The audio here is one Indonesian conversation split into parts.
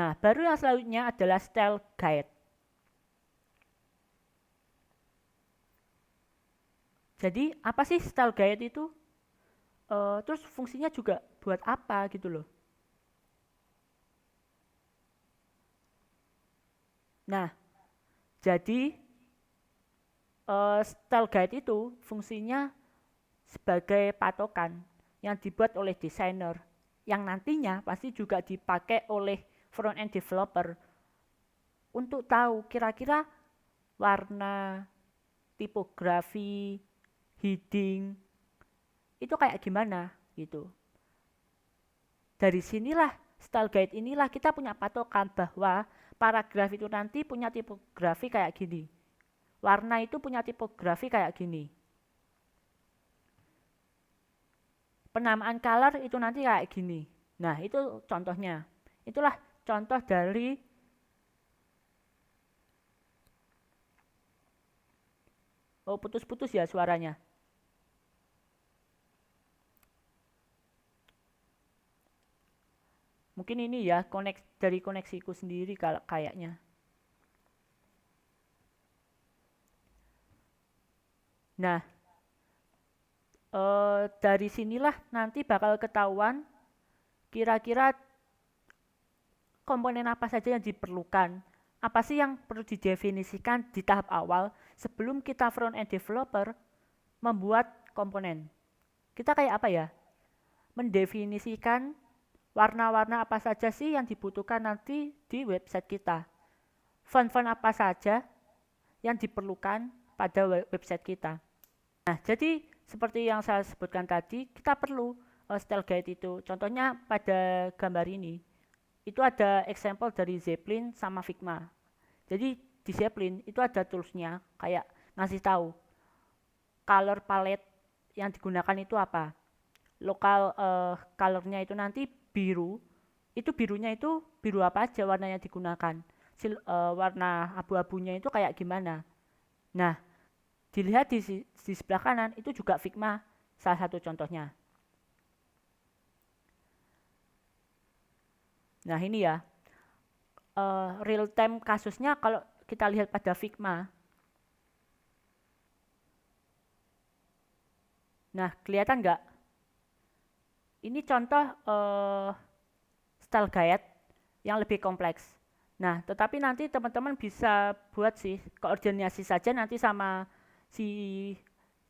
Nah, baru yang selanjutnya adalah style guide. Jadi, apa sih style guide itu? Terus fungsinya juga buat apa gitu loh. Nah, jadi style guide itu fungsinya sebagai patokan yang dibuat oleh desainer yang nantinya pasti juga dipakai oleh front end developer untuk tahu kira-kira warna, tipografi, heading itu kayak gimana gitu. Dari sinilah style guide inilah kita punya patokan bahwa paragraf itu nanti punya tipografi kayak gini. Warna itu punya tipografi kayak gini. Penamaan color itu nanti kayak gini. Nah, itu contohnya. Itulah contoh dari putus-putus ya suaranya. Mungkin ini ya dari koneksiku sendiri kalau kayaknya. Nah, dari sinilah nanti bakal ketahuan kira-kira komponen apa saja yang diperlukan. Apa sih yang perlu didefinisikan di tahap awal sebelum kita front end developer membuat komponen. Kita kayak apa ya? Mendefinisikan warna-warna apa saja sih yang dibutuhkan nanti di website kita. Font-font apa saja yang diperlukan pada website kita. Nah, jadi seperti yang saya sebutkan tadi, kita perlu style guide itu. Contohnya pada gambar ini, itu ada example dari Zeppelin sama Figma. Jadi di Zeppelin itu ada toolsnya kayak ngasih tahu color palette yang digunakan itu apa. Lokal colornya itu nanti biru. Itu birunya itu biru apa aja warna yang digunakan. Warna abu-abunya itu kayak gimana. Nah, dilihat di sebelah kanan itu juga Figma salah satu contohnya. Nah, ini ya real time kasusnya kalau kita lihat pada Figma. Nah, kelihatan nggak? Ini contoh style guide yang lebih kompleks. Nah, tetapi nanti teman-teman bisa buat sih koordinasi saja nanti sama si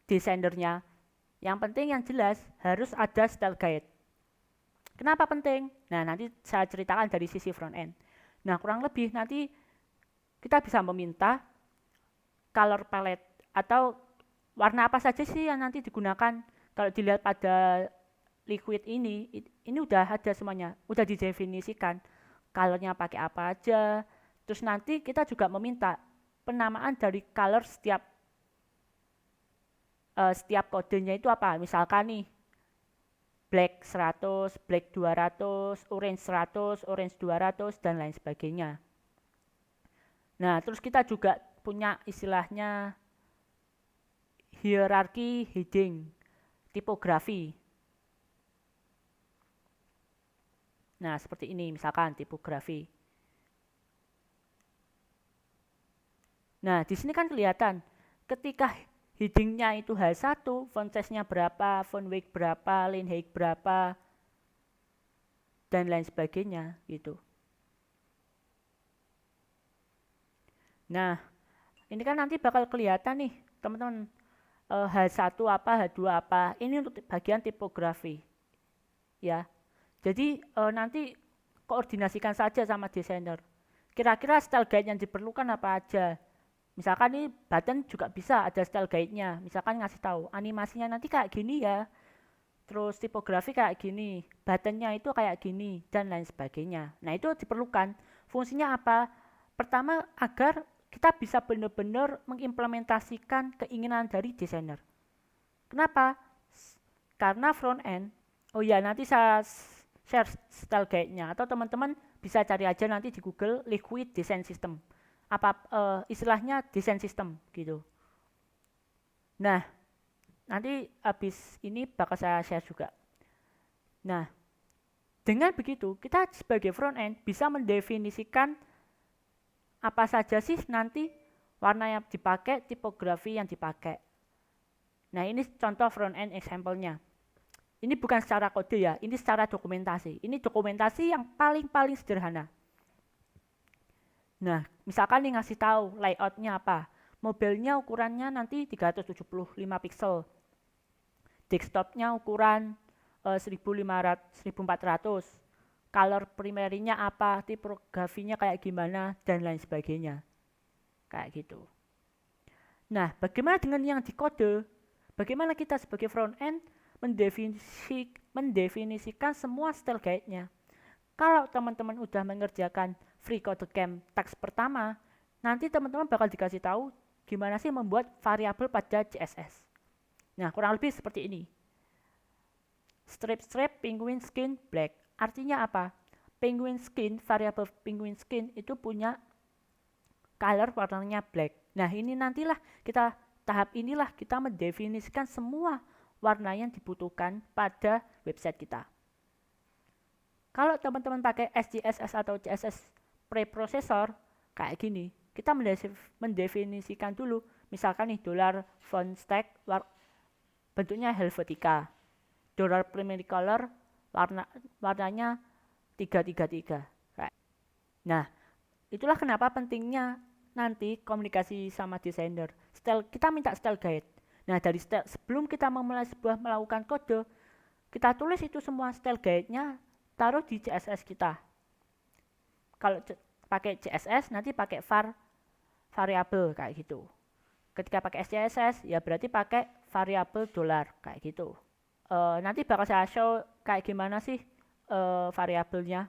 desainernya. Yang penting yang jelas harus ada style guide. Kenapa penting? Nah, nanti saya ceritakan dari sisi front end. Nah, kurang lebih nanti kita bisa meminta color palette atau warna apa saja sih yang nanti digunakan. Kalau dilihat pada liquid ini udah ada semuanya, udah didefinisikan. Colornya pakai apa aja. Terus nanti kita juga meminta penamaan dari color setiap kodenya itu apa. Misalkan nih black 100, black 200, orange 100, orange 200 dan lain sebagainya. Nah, terus kita juga punya istilahnya hierarki heading, tipografi. Nah, seperti ini misalkan tipografi. Nah, di sini kan kelihatan ketika headingnya itu H1, font size-nya berapa, font weight berapa, line height berapa, dan lain sebagainya gitu. Nah, ini kan nanti bakal kelihatan nih, teman-teman, H1 apa, H2 apa. Ini untuk bagian tipografi. Ya. Jadi nanti koordinasikan saja sama desainer. Kira-kira style guide yang diperlukan apa aja. Misalkan nih button juga bisa ada style guide-nya. Misalkan ngasih tahu animasinya nanti kayak gini ya. Terus tipografi kayak gini, buttonnya itu kayak gini dan lain sebagainya. Nah, itu diperlukan. Fungsinya apa? Pertama agar kita bisa benar-benar mengimplementasikan keinginan dari desainer. Kenapa? Karena front end. Oh ya, nanti saya share style guide-nya atau teman-teman bisa cari aja nanti di Google Liquid Design System. Apa istilahnya design system gitu. Nah, nanti habis ini bakal saya share juga. Nah, Dengan begitu, kita sebagai front end bisa mendefinisikan apa saja sih nanti warna yang dipakai, tipografi yang dipakai. Nah, ini contoh front end example-nya. Ini bukan secara kode ya, ini secara dokumentasi. Ini dokumentasi yang paling sederhana. Nah, misalkan nih ngasih tahu layout-nya apa. Mobilnya ukurannya nanti 375 pixel. Desktop-nya ukuran 1400. Color primary-nya apa, tipografinya kayak gimana, dan lain sebagainya. Kayak gitu. Nah, bagaimana dengan yang di kode? Bagaimana kita sebagai front end mendefinisikan semua style guide-nya? Kalau teman-teman udah mengerjakan free code camp task pertama, nanti teman-teman bakal dikasih tahu gimana sih membuat variabel pada CSS. Nah, kurang lebih seperti ini. Strip penguin skin black. Artinya apa? Penguin skin, variabel penguin skin itu punya color warnanya black. Nah, ini nantilah tahap inilah kita mendefinisikan semua warna yang dibutuhkan pada website kita. Kalau teman-teman pakai SCSS atau CSS preprocessor kayak gini, kita mendefinisikan dulu, misalkan nih $font stack bentuknya Helvetica, $primary color warnanya 333. Nah, itulah kenapa pentingnya nanti komunikasi sama desainer. Kita minta style guide. Nah, dari sebelum kita memulai melakukan kode, kita tulis itu semua style guide-nya, taruh di CSS kita. Kalau pakai CSS nanti pakai variabel kayak gitu. Ketika pakai SCSS ya berarti pakai variabel $, kayak gitu. Nanti bakal saya show kayak gimana sih variabelnya.